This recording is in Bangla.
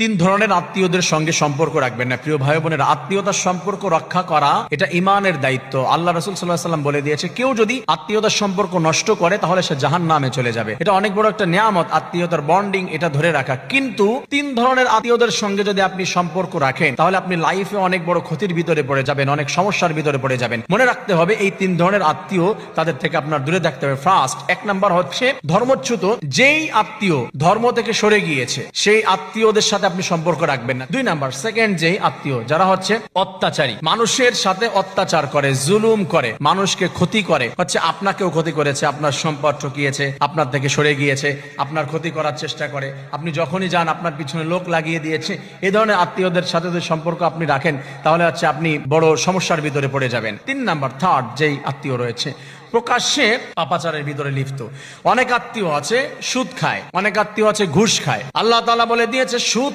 তিন ধরনের আত্মীয়দের সঙ্গে সম্পর্ক রাখবেন না। প্রিয় ভাই বোনের, আত্মীয়তার সম্পর্ক রক্ষা করা এটা ঈমানের দায়িত্ব। আল্লাহ রাসূল সাল্লাল্লাহু আলাইহি ওয়াসাল্লাম বলে দিয়েছে, কেউ যদি আত্মীয়তার সম্পর্ক নষ্ট করে তাহলে সে জাহান্নামে চলে যাবে। এটা অনেক বড় একটা নিয়ামত, আত্মীয়তার বন্ডিং এটা ধরে রাখা। কিন্তু তিন ধরনের আত্মীয়দের সঙ্গে যদি আপনি সম্পর্ক রাখেন তাহলে আপনি লাইফে অনেক বড় ক্ষতির ভিতরে পড়ে যাবেন, অনেক সমস্যার ভিতরে পড়ে যাবেন। মনে রাখতে হবে এই তিন ধরনের আত্মীয়, তাদের থেকে আপনার দূরে থাকতে হবে। ফার্স্ট, এক নাম্বার হচ্ছে ধর্মচ্যুত। যেই আত্মীয় ধর্ম থেকে সরে গিয়েছে সেই আত্মীয়দের সাথে আপনি সম্পর্ক রাখবেন না। দুই নাম্বার, সেকেন্ড, যেই আত্মীয় যারা হচ্ছে অত্যাচারী, মানুষের সাথে অত্যাচার করে, জুলুম করে, মানুষকে ক্ষতি করে, হচ্ছে আপনাকেও ক্ষতি করেছে, আপনার সম্পদ ঠকিয়েছে, আপনার থেকে সরে গিয়েছে, আপনার ক্ষতি করার চেষ্টা করে, আপনি যখনই যান আপনার পিছনে লোক লাগিয়ে দিয়েছে। এই ধরনের আত্মীয়দের সাথে যদি সম্পর্ক আপনি রাখেন তাহলে হচ্ছে আপনি বড় সমস্যার ভিতরে পড়ে যাবেন। তিন নাম্বার, থার্ড, যেই আত্মীয় রয়েছে প্রকাশ্যে পাপাচারের ভিতরে লিপ্ত। অনেক আত্মীয় আছে সুদ খায়, অনেক আত্মীয় আছে ঘুষ খায়। আল্লাহ তাআলা বলে দিয়েছে সুদ